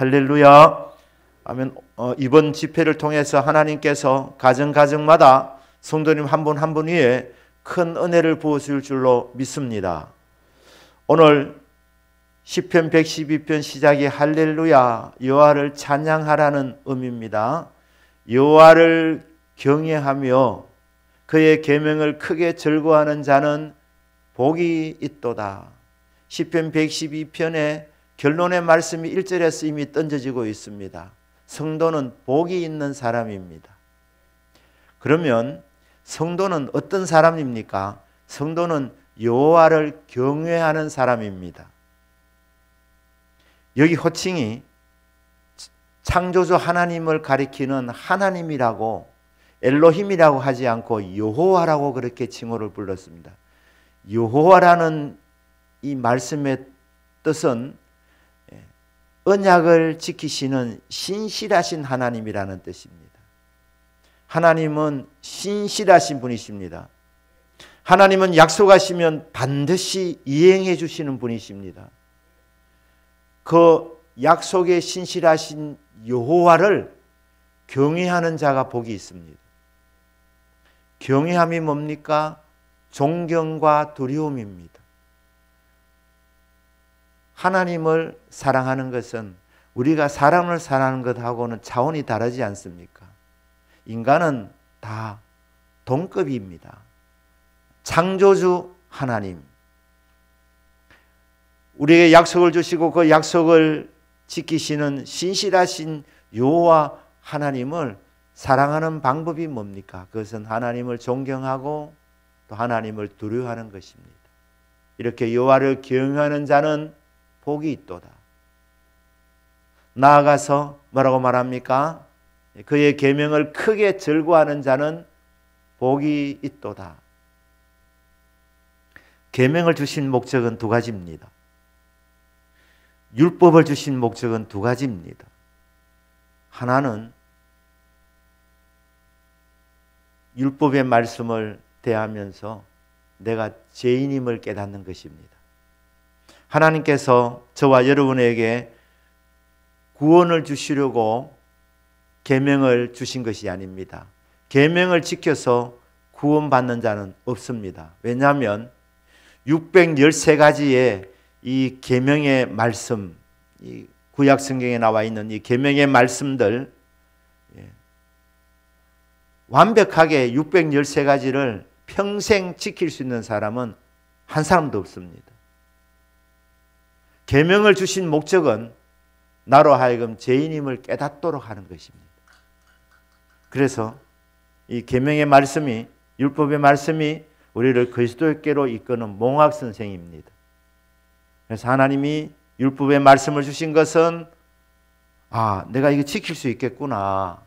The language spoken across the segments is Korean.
할렐루야. 아멘. 이번 집회를 통해서 하나님께서 가정가정마다 성도님 한 분 한 분 위에 큰 은혜를 부어줄 줄로 믿습니다. 오늘 시편 112편 시작이 할렐루야, 여호와를 찬양하라는 의미입니다. 여호와를 경외하며 그의 계명을 크게 즐거워하는 자는 복이 있도다. 시편 112편의 결론의 말씀이 1절에서 이미 던져지고 있습니다. 성도는 복이 있는 사람입니다. 그러면 성도는 어떤 사람입니까? 성도는 여호와를 경외하는 사람입니다. 여기 호칭이 창조주 하나님을 가리키는 하나님이라고 엘로힘이라고 하지 않고 여호와라고 그렇게 칭호를 불렀습니다. 여호와라는 이 말씀의 뜻은 언약을 지키시는 신실하신 하나님이라는 뜻입니다. 하나님은 신실하신 분이십니다. 하나님은 약속하시면 반드시 이행해 주시는 분이십니다. 그 약속에 신실하신 여호와를 경외하는 자가 복이 있습니다. 경외함이 뭡니까? 존경과 두려움입니다. 하나님을 사랑하는 것은 우리가 사람을 사랑하는 것하고는 차원이 다르지 않습니까? 인간은 다 동급입니다. 창조주 하나님, 우리에게 약속을 주시고 그 약속을 지키시는 신실하신 여호와 하나님을 사랑하는 방법이 뭡니까? 그것은 하나님을 존경하고 또 하나님을 두려워하는 것입니다. 이렇게 여호와를 경외하는 자는 복이 있도다. 나아가서 뭐라고 말합니까? 그의 계명을 크게 즐거워하는 자는 복이 있도다. 계명을 주신 목적은 두 가지입니다. 율법을 주신 목적은 두 가지입니다. 하나는 율법의 말씀을 대하면서 내가 죄인임을 깨닫는 것입니다. 하나님께서 저와 여러분에게 구원을 주시려고 계명을 주신 것이 아닙니다. 계명을 지켜서 구원받는 자는 없습니다. 왜냐하면 613가지의 이 계명의 말씀, 이 구약 성경에 나와 있는 이 계명의 말씀들, 완벽하게 613가지를 평생 지킬 수 있는 사람은 한 사람도 없습니다. 계명을 주신 목적은 나로 하여금 죄인임을 깨닫도록 하는 것입니다. 그래서 이 계명의 말씀이, 율법의 말씀이 우리를 그리스도께로 이끄는 몽학 선생입니다. 그래서 하나님이 율법의 말씀을 주신 것은 내가 이거 지킬 수 있겠구나.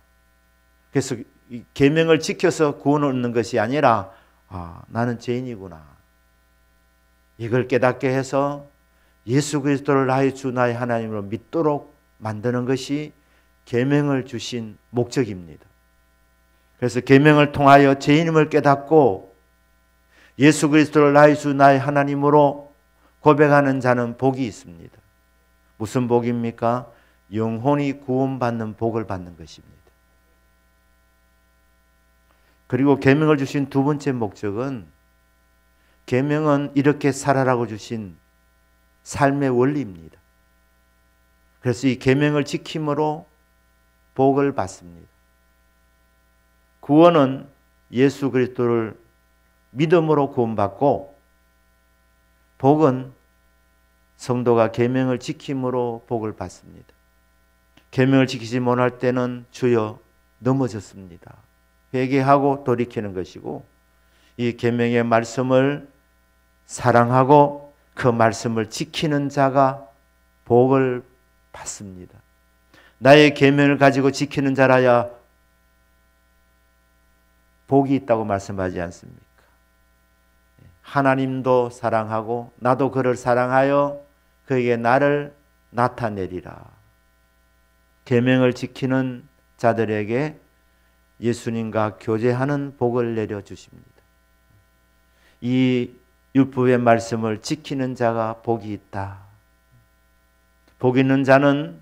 그래서 이 계명을 지켜서 구원을 얻는 것이 아니라 나는 죄인이구나. 이걸 깨닫게 해서 예수 그리스도를 나의 주 나의 하나님으로 믿도록 만드는 것이 계명을 주신 목적입니다. 그래서 계명을 통하여 죄인임을 깨닫고 예수 그리스도를 나의 주 나의 하나님으로 고백하는 자는 복이 있습니다. 무슨 복입니까? 영혼이 구원받는 복을 받는 것입니다. 그리고 계명을 주신 두 번째 목적은, 계명은 이렇게 살아라고 주신 삶의 원리입니다. 그래서 이 계명을 지킴으로 복을 받습니다. 구원은 예수 그리스도를 믿음으로 구원받고, 복은 성도가 계명을 지킴으로 복을 받습니다. 계명을 지키지 못할 때는 주여 넘어졌습니다. 회개하고 돌이키는 것이고, 이 계명의 말씀을 사랑하고 그 말씀을 지키는 자가 복을 받습니다. 나의 계명을 가지고 지키는 자라야 복이 있다고 말씀하지 않습니까? 하나님도 사랑하고 나도 그를 사랑하여 그에게 나를 나타내리라. 계명을 지키는 자들에게 예수님과 교제하는 복을 내려주십니다. 이 율법의 말씀을 지키는 자가 복이 있다. 복 있는 자는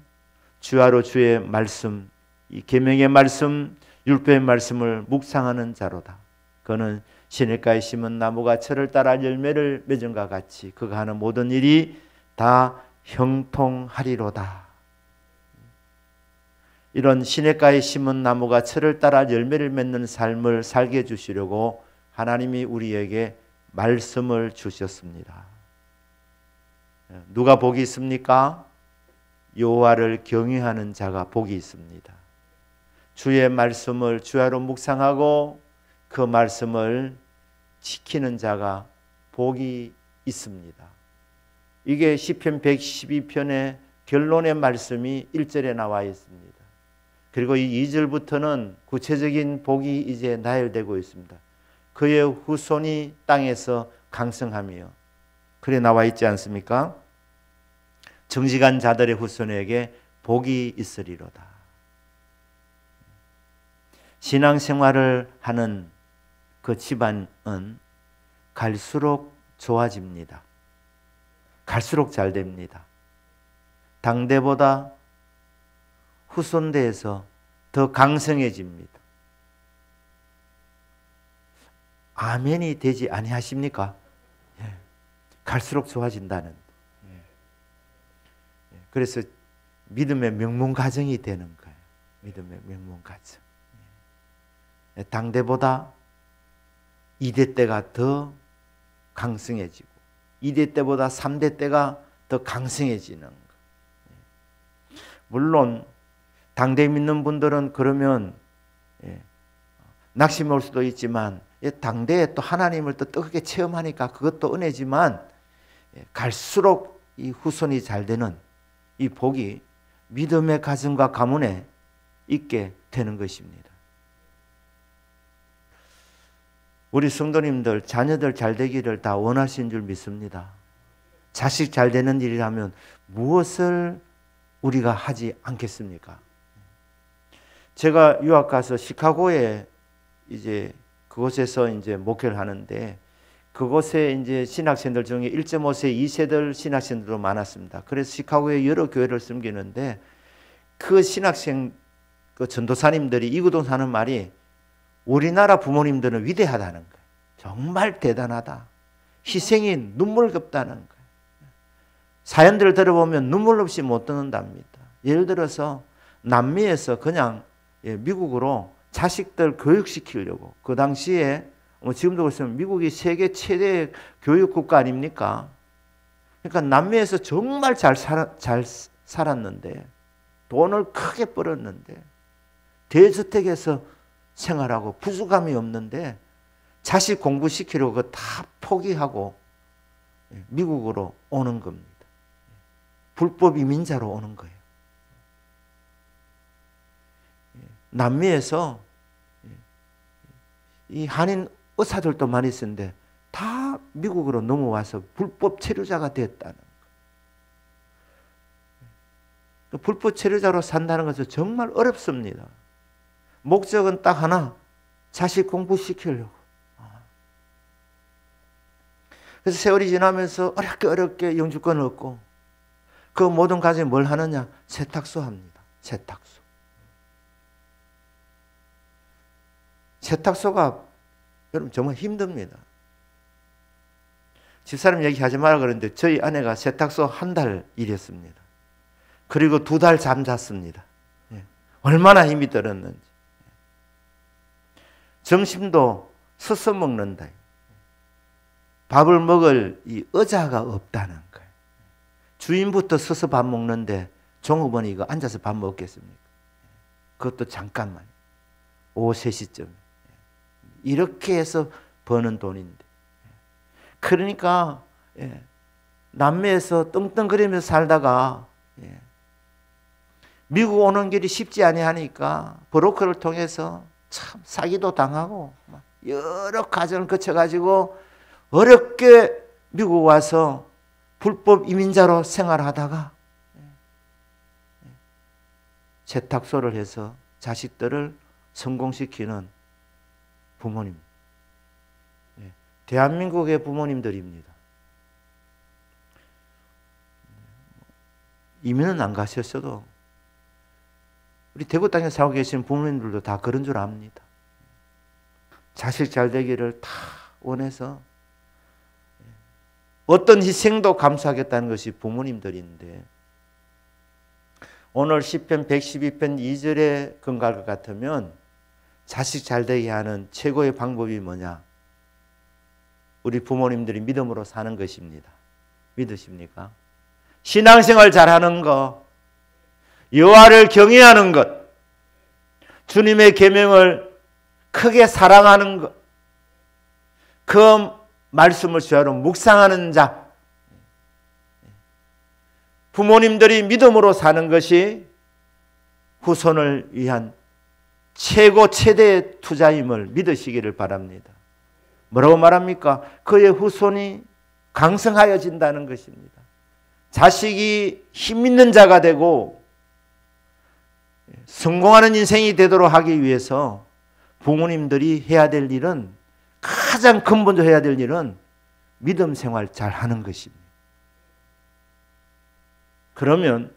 주야로 주의 말씀, 이 계명의 말씀, 율법의 말씀을 묵상하는 자로다. 그는 시냇가에 심은 나무가 철을 따라 열매를 맺음과 같이 그가 하는 모든 일이 다 형통하리로다. 이런 시냇가에 심은 나무가 철을 따라 열매를 맺는 삶을 살게 해주시려고 하나님이 우리에게 말씀을 주셨습니다. 누가 복이 있습니까? 여호와를 경외하는 자가 복이 있습니다. 주의 말씀을 주야로 묵상하고 그 말씀을 지키는 자가 복이 있습니다. 이게 시편 112편의 결론의 말씀이 1절에 나와 있습니다. 그리고 이 2절부터는 구체적인 복이 이제 나열되고 있습니다. 그의 후손이 땅에서 강성하며, 그래 나와 있지 않습니까? 정직한 자들의 후손에게 복이 있으리로다. 신앙생활을 하는 그 집안은 갈수록 좋아집니다. 갈수록 잘 됩니다. 당대보다 후손대에서 더 강성해집니다. 아멘이 되지 아니하십니까? 예. 갈수록 좋아진다는. 예. 그래서 믿음의 명문가정이 되는 거예요. 믿음의 명문가정. 예. 당대보다 2대 때가 더 강성해지고 2대 때보다 3대 때가 더 강성해지는 거예요. 물론 당대 믿는 분들은 그러면 낙심할 수도 있지만 당대에 또 하나님을 또 뜨겁게 체험하니까 그것도 은혜지만 갈수록 이 후손이 잘 되는 이 복이 믿음의 가정과 가문에 있게 되는 것입니다. 우리 성도님들 자녀들 잘 되기를 다 원하신 줄 믿습니다. 자식 잘 되는 일이라면 무엇을 우리가 하지 않겠습니까? 제가 유학 가서 시카고에 이제 그곳에서 이제 목회를 하는데 그곳에 이제 신학생들 중에 1.5세, 2세들 신학생들도 많았습니다. 그래서 시카고에 여러 교회를 섬기는데 그 신학생 그 전도사님들이 이구동 사는 말이 우리나라 부모님들은 위대하다는 거예요. 정말 대단하다. 희생이 눈물겹다는 거예요. 사연들을 들어보면 눈물 없이 못 듣는답니다. 예를 들어서 남미에서 그냥 미국으로 자식들 교육시키려고 그 당시에 지금도 그렇지만 미국이 세계 최대 교육국가 아닙니까? 그러니까 남미에서 정말 잘 살았는데 돈을 크게 벌었는데 대저택에서 생활하고 부수감이 없는데 자식 공부시키려고 그거 다 포기하고 미국으로 오는 겁니다. 불법 이민자로 오는 거예요. 남미에서 이 한인 의사들도 많이 있었는데 다 미국으로 넘어와서 불법 체류자가 됐다는 거예요. 불법 체류자로 산다는 것은 정말 어렵습니다. 목적은 딱 하나, 자식 공부시키려고. 그래서 세월이 지나면서 어렵게 영주권을 얻고 그 모든 가정이 뭘 하느냐? 세탁소 합니다. 세탁소. 세탁소가 여러분 정말 힘듭니다. 집사람 얘기하지 마라 그러는데 저희 아내가 세탁소 한 달 일했습니다. 그리고 2달 잠잤습니다. 얼마나 힘이 들었는지. 점심도 서서 먹는다. 밥을 먹을 이 의자가 없다는 거예요. 주인부터 서서 밥 먹는데 종업원이 이거 앉아서 밥 먹겠습니까? 그것도 잠깐만. 오후 3시쯤. 이렇게 해서 버는 돈인데. 그러니까 남미에서 떵떵거리면서 살다가 미국 오는 길이 쉽지 아니하니까 브로커를 통해서 참 사기도 당하고 여러 과정을 거쳐가지고 어렵게 미국 와서 불법 이민자로 생활하다가 세탁소를 해서 자식들을 성공시키는 부모님. 대한민국의 부모님들입니다. 이민은 안 가셨어도 우리 대구 땅에 살고 계시는 부모님들도 다 그런 줄 압니다. 자식 잘 되기를 다 원해서 어떤 희생도 감수하겠다는 것이 부모님들인데, 오늘 시편 112편 2절에 근거할 것 같으면 자식 잘 되게 하는 최고의 방법이 뭐냐? 우리 부모님들이 믿음으로 사는 것입니다. 믿으십니까? 신앙생활 잘하는 것, 여호와를 경외하는 것, 주님의 계명을 크게 사랑하는 것, 그 말씀을 수야로 묵상하는 자, 부모님들이 믿음으로 사는 것이 후손을 위한 최고 최대의 투자임을 믿으시기를 바랍니다. 뭐라고 말합니까? 그의 후손이 강성하여진다는 것입니다. 자식이 힘 있는 자가 되고 성공하는 인생이 되도록 하기 위해서 부모님들이 해야 될 일은, 가장 근본적으로 해야 될 일은 믿음 생활 잘 하는 것입니다. 그러면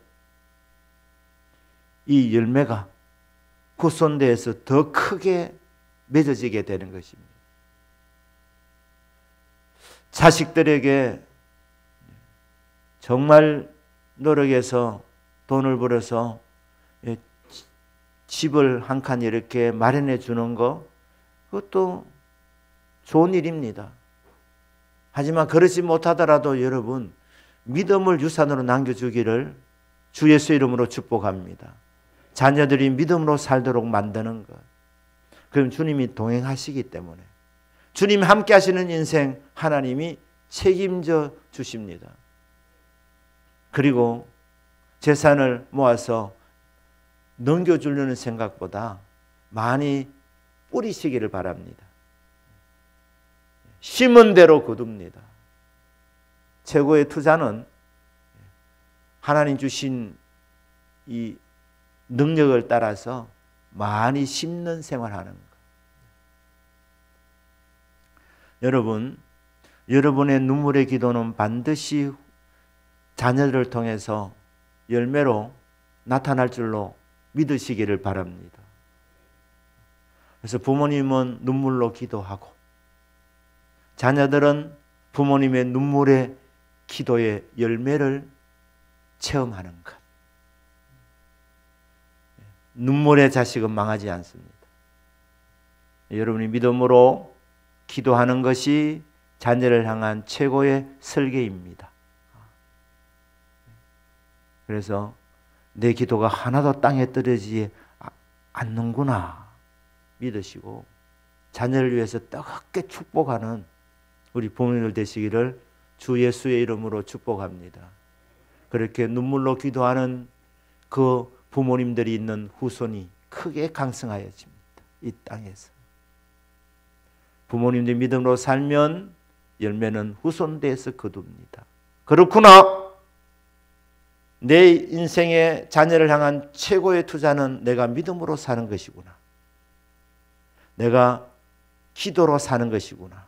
이 열매가 후손대에서 더 크게 맺어지게 되는 것입니다. 자식들에게 정말 노력해서 돈을 벌어서 집을 한 칸 이렇게 마련해 주는 거, 그것도 좋은 일입니다. 하지만 그러지 못하더라도 여러분, 믿음을 유산으로 남겨주기를 주 예수 이름으로 축복합니다. 자녀들이 믿음으로 살도록 만드는 것, 그럼 주님이 동행하시기 때문에, 주님이 함께 하시는 인생 하나님이 책임져 주십니다. 그리고 재산을 모아서 넘겨주려는 생각보다 많이 뿌리시기를 바랍니다. 심은 대로 거둡니다. 최고의 투자는 하나님 주신 이 능력을 따라서 많이 심는 생활하는 것. 여러분, 여러분의 눈물의 기도는 반드시 자녀들을 통해서 열매로 나타날 줄로 믿으시기를 바랍니다. 그래서 부모님은 눈물로 기도하고 자녀들은 부모님의 눈물의 기도의 열매를 체험하는 것. 눈물의 자식은 망하지 않습니다. 여러분이 믿음으로 기도하는 것이 자녀를 향한 최고의 설계입니다. 그래서 내 기도가 하나도 땅에 떨어지지 않는구나 믿으시고 자녀를 위해서 뜨겁게 축복하는 우리 부모님들 되시기를 주 예수의 이름으로 축복합니다. 그렇게 눈물로 기도하는 그 부모님들이 있는 후손이 크게 강성하여집니다. 이 땅에서. 부모님들이 믿음으로 살면 열매는 후손대에서 거둡니다. 그렇구나. 내 인생의 자녀를 향한 최고의 투자는 내가 믿음으로 사는 것이구나. 내가 기도로 사는 것이구나.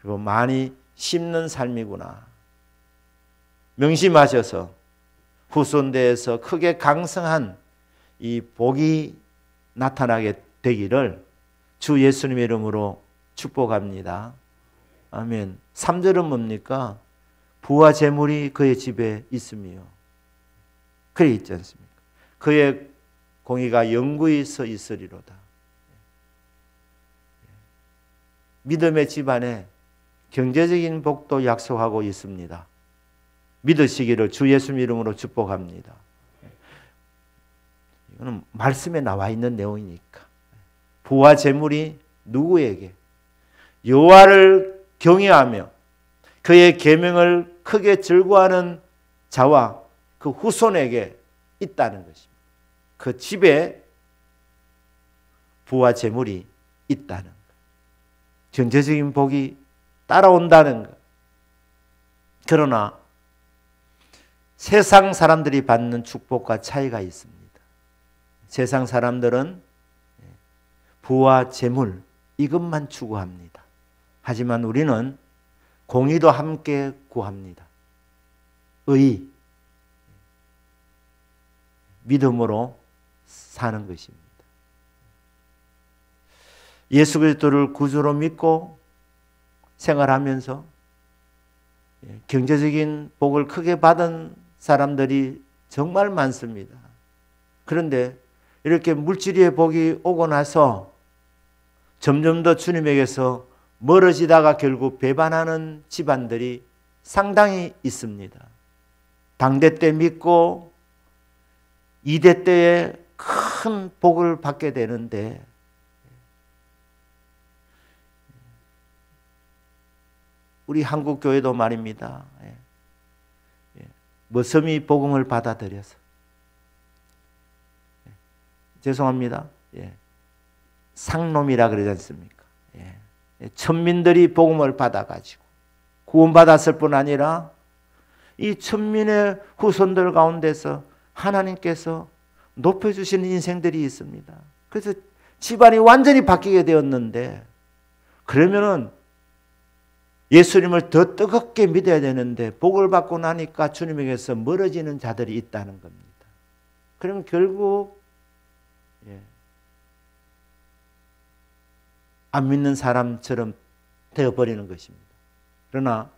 그리고 많이 심는 삶이구나. 명심하셔서 후손대에서 크게 강성한 이 복이 나타나게 되기를 주 예수님의 이름으로 축복합니다. 아멘. 3절은 뭡니까? 부와 재물이 그의 집에 있으며, 그래 있지 않습니까? 그의 공의가 영구히 서 있으리로다. 믿음의 집안에 경제적인 복도 약속하고 있습니다. 믿으시기를 주 예수 이름으로 축복합니다. 이거는 말씀에 나와 있는 내용이니까. 부와 재물이 누구에게? 여호와를 경외하며 그의 계명을 크게 즐거워하는 자와 그 후손에게 있다는 것입니다. 그 집에 부와 재물이 있다는 것. 경제적인 복이 따라온다는 것. 그러나 세상 사람들이 받는 축복과 차이가 있습니다. 세상 사람들은 부와 재물 이것만 추구합니다. 하지만 우리는 공의도 함께 구합니다. 의, 믿음으로 사는 것입니다. 예수 그리스도를 구주로 믿고 생활하면서 경제적인 복을 크게 받은 사람들이 정말 많습니다. 그런데 이렇게 물질의 복이 오고 나서 점점 더 주님에게서 멀어지다가 결국 배반하는 집안들이 상당히 있습니다. 당대 때 믿고 이대 때에 큰 복을 받게 되는데 우리 한국 교회도 말입니다. 머슴이 복음을 받아들여서 죄송합니다. 상놈이라 그러지 않습니까? 천민들이 복음을 받아가지고 구원받았을 뿐 아니라 이 천민의 후손들 가운데서 하나님께서 높여주시는 인생들이 있습니다. 그래서 집안이 완전히 바뀌게 되었는데 그러면은 예수님을 더 뜨겁게 믿어야 되는데 복을 받고 나니까 주님에게서 멀어지는 자들이 있다는 겁니다. 그러면 결국 안 믿는 사람처럼 되어버리는 것입니다. 그러나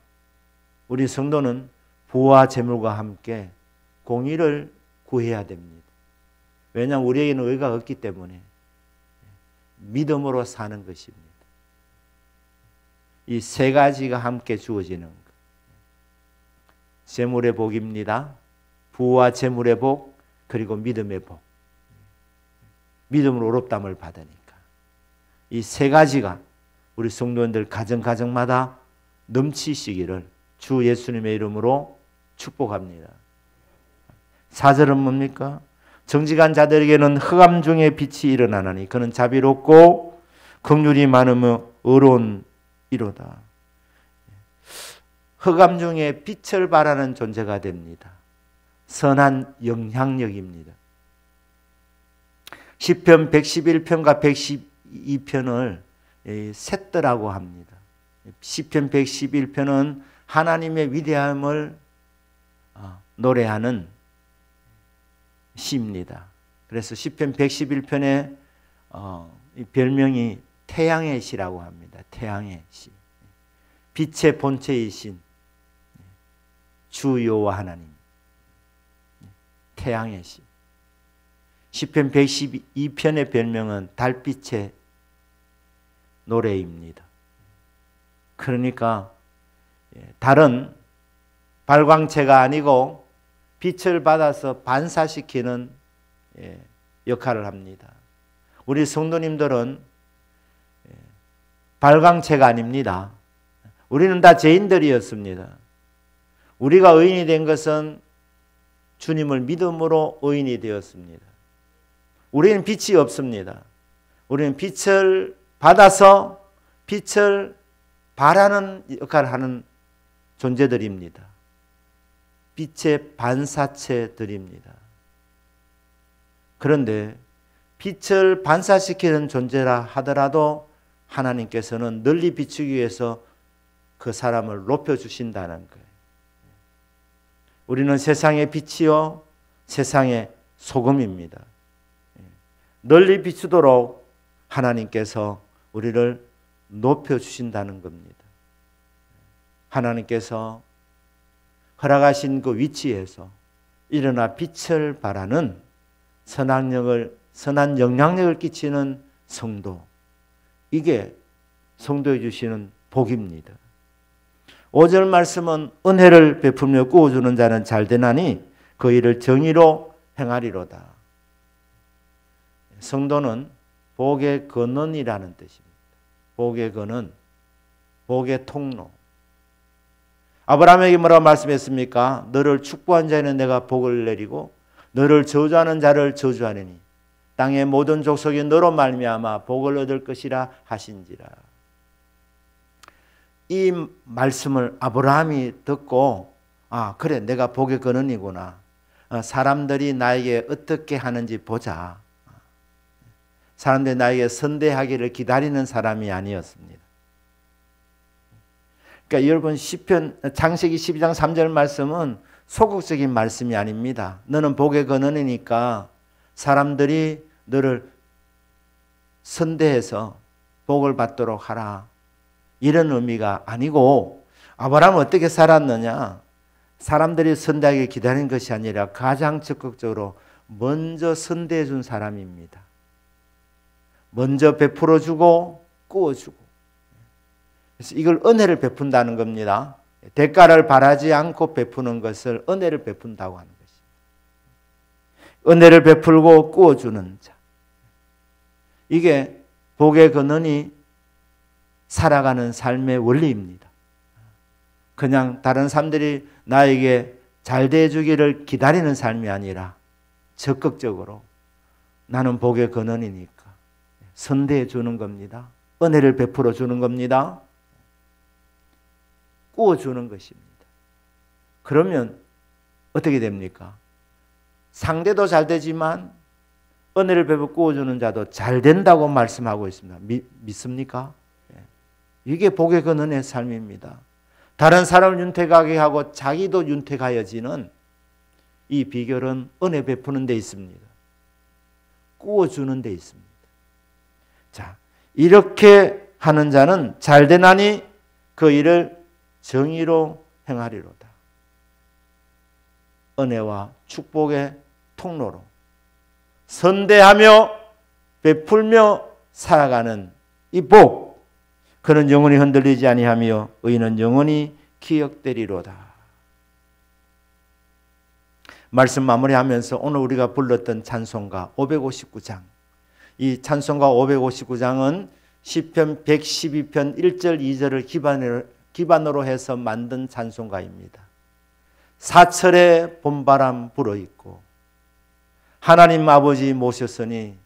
우리 성도는 부와 재물과 함께 공의를 구해야 됩니다. 왜냐하면 우리에게는 의가 없기 때문에 믿음으로 사는 것입니다. 이 세 가지가 함께 주어지는 것. 재물의 복입니다. 부와 재물의 복, 그리고 믿음의 복. 믿음으로 의롭다함을 받으니까. 이 세 가지가 우리 성도님들 가정마다 넘치시기를 주 예수님의 이름으로 축복합니다. 4절은 뭡니까? 정직한 자들에게는 흑암 중에 빛이 일어나나니 그는 자비롭고 긍휼이 많으며 의로운 이로다. 흑암 중에 빛을 발하는 존재가 됩니다. 선한 영향력입니다. 시편 111편과 112편을 셋더라고 합니다. 시편 111편은 하나님의 위대함을 노래하는 시입니다. 그래서 시편 111편의 별명이 태양의 시라고 합니다. 태양의 시. 빛의 본체이신 주 여호와 하나님. 태양의 시. 시편 112편의 별명은 달빛의 노래입니다. 그러니까 달은 발광체가 아니고 빛을 받아서 반사시키는 역할을 합니다. 우리 성도님들은 발광체가 아닙니다. 우리는 다 죄인들이었습니다. 우리가 의인이 된 것은 주님을 믿음으로 의인이 되었습니다. 우리는 빛이 없습니다. 우리는 빛을 받아서 빛을 발하는 역할을 하는 존재들입니다. 빛의 반사체들입니다. 그런데 빛을 반사시키는 존재라 하더라도 하나님께서는 널리 비추기 위해서 그 사람을 높여주신다는 거예요. 우리는 세상의 빛이요 세상의 소금입니다. 널리 비추도록 하나님께서 우리를 높여주신다는 겁니다. 하나님께서 허락하신 그 위치에서 일어나 빛을 발하는 선한 영향력을 끼치는 성도, 이게 성도에 주시는 복입니다. 5절 말씀은 은혜를 베풀며 꾸어주는 자는 잘되나니 그 일을 정의로 행하리로다. 성도는 복의 근원이라는 뜻입니다. 복의 근원, 복의 통로. 아브라함에게 뭐라고 말씀했습니까? 너를 축복한 자에는 내가 복을 내리고 너를 저주하는 자를 저주하느니 땅의 모든 족속이 너로 말미암아 복을 얻을 것이라 하신지라. 이 말씀을 아브라함이 듣고 그래 내가 복의 근원이구나. 사람들이 나에게 어떻게 하는지 보자. 사람들이 나에게 선대하기를 기다리는 사람이 아니었습니다. 그러니까 여러분 시편 창세기 12장 3절 말씀은 소극적인 말씀이 아닙니다. 너는 복의 근원이니까 사람들이 너를 선대해서 복을 받도록 하라. 이런 의미가 아니고 아브라함은 어떻게 살았느냐? 사람들이 선대하게 기다린 것이 아니라 가장 적극적으로 먼저 선대해 준 사람입니다. 먼저 베풀어 주고 구워 주고. 그래서 이걸 은혜를 베푼다는 겁니다. 대가를 바라지 않고 베푸는 것을 은혜를 베푼다고 하는 것입니다. 은혜를 베풀고 구워 주는 자. 이게 복의 근원이 살아가는 삶의 원리입니다. 그냥 다른 사람들이 나에게 잘 대해주기를 기다리는 삶이 아니라 적극적으로 나는 복의 근원이니까 선대해 주는 겁니다. 은혜를 베풀어 주는 겁니다. 구워 주는 것입니다. 그러면 어떻게 됩니까? 상대도 잘 되지만 은혜를 베풀어 구워 주는 자도 잘 된다고 말씀하고 있습니다. 믿습니까? 이게 복의 근원의 삶입니다. 다른 사람을 윤택하게 하고 자기도 윤택하여지는 이 비결은 은혜 베푸는 데 있습니다. 구워주는 데 있습니다. 자, 이렇게 하는 자는 잘되나니 그 일을 정의로 행하리로다. 은혜와 축복의 통로로 선대하며 베풀며 살아가는 이 복, 그는 영원히 흔들리지 아니하며 의인은 영원히 기억되리로다. 말씀 마무리하면서 오늘 우리가 불렀던 찬송가 559장, 이 찬송가 559장은 시편 112편 1절 2절을 기반으로 해서 만든 찬송가입니다. 사철에 봄바람 불어있고 하나님 아버지 모셨으니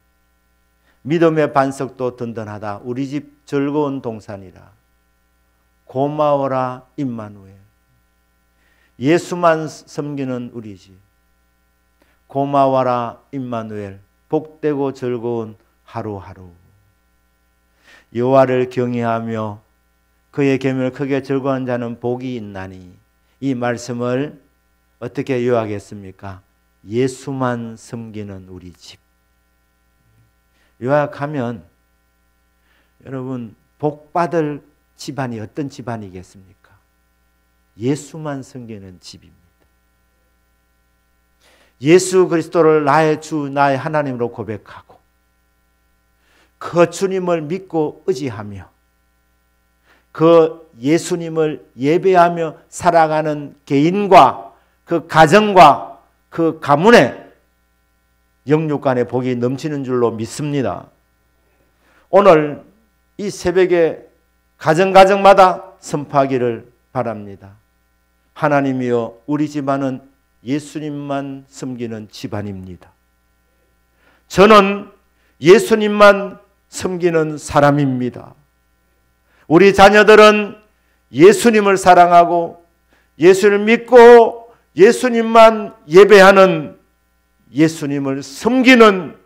믿음의 반석도 든든하다. 우리 집 즐거운 동산이라. 고마워라 임마누엘. 예수만 섬기는 우리 집. 고마워라 임마누엘. 복되고 즐거운 하루하루. 여호와를 경외하며 그의 계명을 크게 즐거워하는 자는 복이 있나니. 이 말씀을 어떻게 요약했습니까? 예수만 섬기는 우리 집. 요약하면 여러분 복받을 집안이 어떤 집안이겠습니까? 예수만 섬기는 집입니다. 예수 그리스도를 나의 주 나의 하나님으로 고백하고 그 주님을 믿고 의지하며 그 예수님을 예배하며 살아가는 개인과 그 가정과 그 가문에 영육간의 복이 넘치는 줄로 믿습니다. 오늘 이 새벽에 가정마다 선포하기를 바랍니다. 하나님이여, 우리 집안은 예수님만 섬기는 집안입니다. 저는 예수님만 섬기는 사람입니다. 우리 자녀들은 예수님을 사랑하고 예수를 믿고 예수님만 예배하는 예수님을 섬기는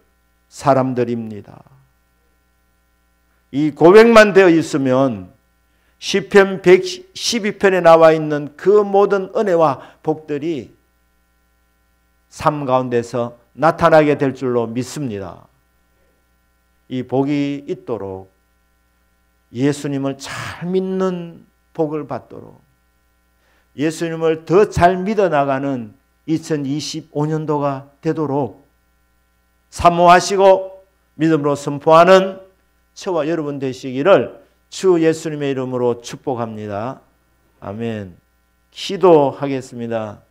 사람들입니다. 이 고백만 되어 있으면 시편 112편에 나와 있는 그 모든 은혜와 복들이 삶 가운데서 나타나게 될 줄로 믿습니다. 이 복이 있도록 예수님을 잘 믿는 복을 받도록 예수님을 더 잘 믿어나가는 2025년도가 되도록 사모하시고 믿음으로 선포하는 저와 여러분 되시기를 주 예수님의 이름으로 축복합니다. 아멘. 기도하겠습니다.